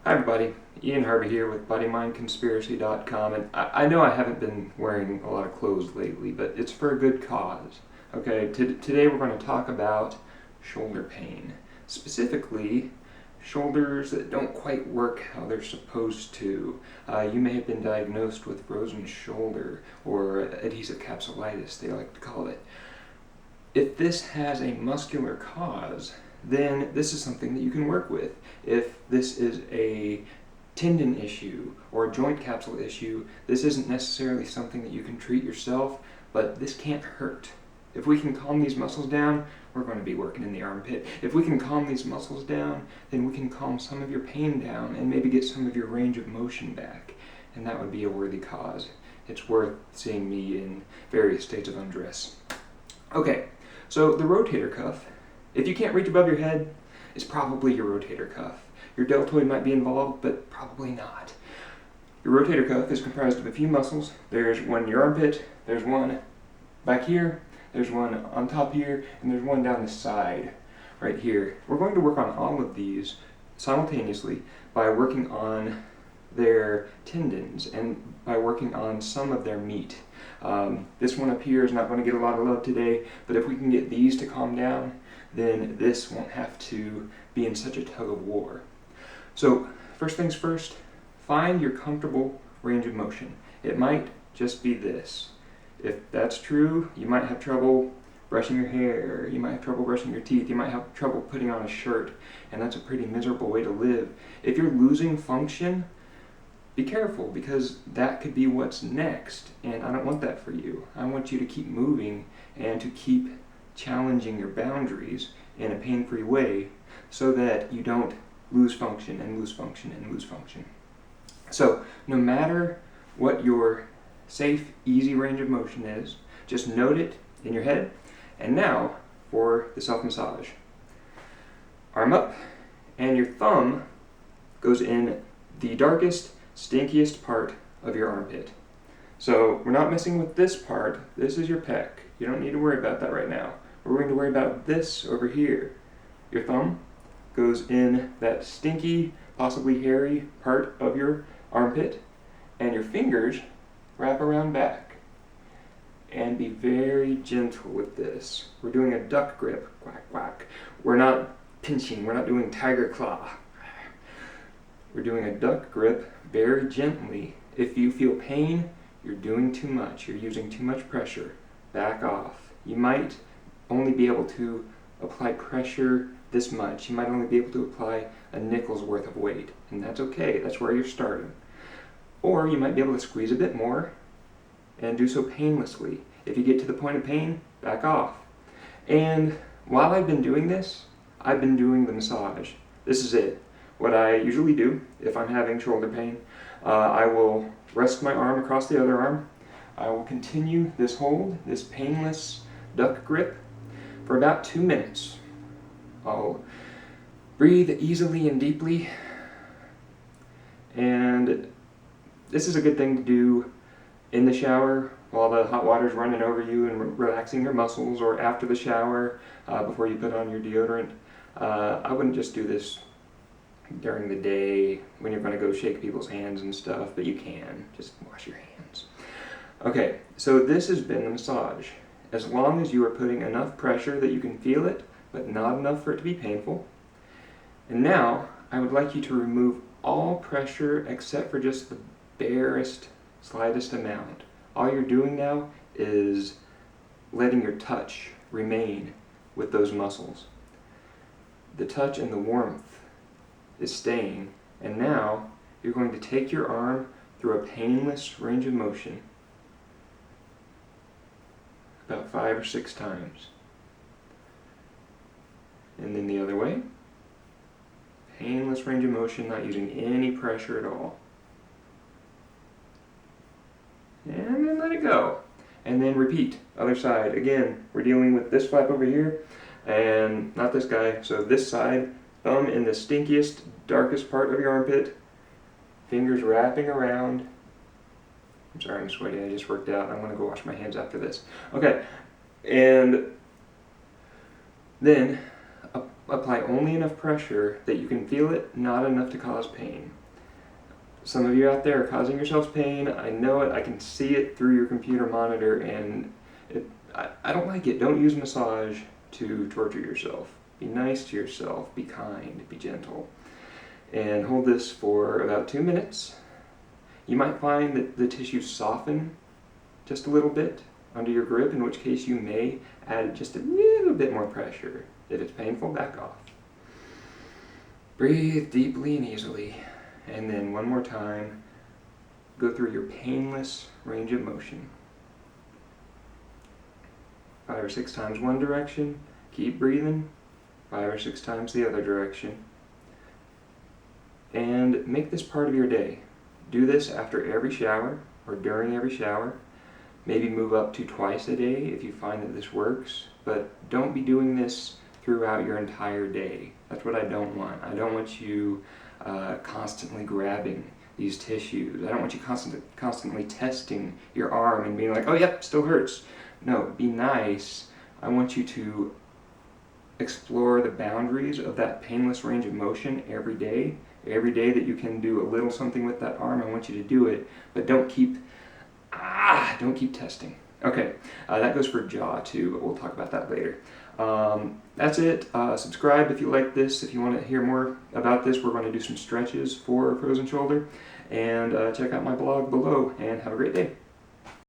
Hi everybody, Ian Harvey here with BodyMindConspiracy.com, and I know I haven't been wearing a lot of clothes lately, but it's for a good cause. Okay, today we're going to talk about shoulder pain, specifically shoulders that don't quite work how they're supposed to. You may have been diagnosed with frozen shoulder, or adhesive capsulitis, they like to call it. If this has a muscular cause, then this is something that you can work with. If this is a tendon issue or a joint capsule issue, this isn't necessarily something that you can treat yourself, but this can't hurt. If we can calm these muscles down, we're going to be working in the armpit. If we can calm these muscles down, then we can calm some of your pain down and maybe get some of your range of motion back. And that would be a worthy cause. It's worth seeing me in various states of undress. Okay, so the rotator cuff, if you can't reach above your head, it's probably your rotator cuff. Your deltoid might be involved, but probably not. Your rotator cuff is comprised of a few muscles. There's one in your armpit, there's one back here, there's one on top here, and there's one down the side right here. We're going to work on all of these simultaneously by working on their tendons and by working on some of their meat. This one up here is not going to get a lot of love today, but if we can get these to calm down, then this won't have to be in such a tug of war. So first things first, find your comfortable range of motion. It might just be this. If that's true, you might have trouble brushing your hair, you might have trouble brushing your teeth, you might have trouble putting on a shirt, and that's a pretty miserable way to live. If you're losing function, be careful, because that could be what's next, and I don't want that for you. I want you to keep moving and to keep challenging your boundaries in a pain-free way so that you don't lose function and lose function and lose function. So no matter what your safe, easy range of motion is, just note it in your head. And now for the self-massage. Arm up, and your thumb goes in the darkest, stinkiest part of your armpit. So we're not messing with this part. This is your pec. You don't need to worry about that right now. We're going to worry about this over here. Your thumb goes in that stinky, possibly hairy part of your armpit, and your fingers wrap around back. And be very gentle with this. We're doing a duck grip, quack, quack. We're not pinching, we're not doing tiger claw. We're doing a duck grip very gently. If you feel pain, you're doing too much. You're using too much pressure. Back off. You might only be able to apply pressure this much. You might only be able to apply a nickel's worth of weight, and that's okay. That's where you're starting. Or you might be able to squeeze a bit more and do so painlessly. If you get to the point of pain, back off. And while I've been doing this, I've been doing the massage. This is it. What I usually do if I'm having shoulder pain, I will rest my arm across the other arm. I will continue this hold, this painless duck grip, for about 2 minutes. I'll breathe easily and deeply, and this is a good thing to do in the shower while the hot water's running over you and relaxing your muscles, or after the shower before you put on your deodorant. I wouldn't just do this during the day when you're going to go shake people's hands and stuff, but you can. Just wash your hands. Okay, so this has been the massage. As long as you are putting enough pressure that you can feel it, but not enough for it to be painful. And now, I would like you to remove all pressure except for just the barest, slightest amount. All you're doing now is letting your touch remain with those muscles. The touch and the warmth is staying, and now you're going to take your arm through a painless range of motion about 5 or 6 times. And then the other way. Painless range of motion, not using any pressure at all. And then let it go. And then repeat, other side. Again, we're dealing with this flap over here, and not this guy. So this side, thumb in the stinkiest, darkest part of your armpit, fingers wrapping around. I'm sorry, I'm sweaty, I just worked out. I'm gonna go wash my hands after this. Okay, and then apply only enough pressure that you can feel it, not enough to cause pain. Some of you out there are causing yourselves pain. I know it. I can see it through your computer monitor, and I don't like it. Don't use massage to torture yourself. Be nice to yourself. Be kind. Be gentle. And hold this for about 2 minutes. You might find that the tissues soften just a little bit under your grip, in which case you may add just a little bit more pressure. If it's painful, back off. Breathe deeply and easily. And then one more time, go through your painless range of motion. 5 or 6 times one direction, keep breathing. 5 or 6 times the other direction. And make this part of your day. Do this after every shower or during every shower. Maybe move up to twice a day if you find that this works, but don't be doing this throughout your entire day. That's what I don't want. I don't want you constantly grabbing these tissues. I don't want you constantly testing your arm and being like, oh yep, still hurts. No, be nice. I want you to explore the boundaries of that painless range of motion every day. Every day that you can do a little something with that arm, I want you to do it, but don't keep testing. Okay, that goes for jaw too, but we'll talk about that later. That's it. Subscribe if you like this. If you want to hear more about this, we're going to do some stretches for frozen shoulder. And check out my blog below, and have a great day.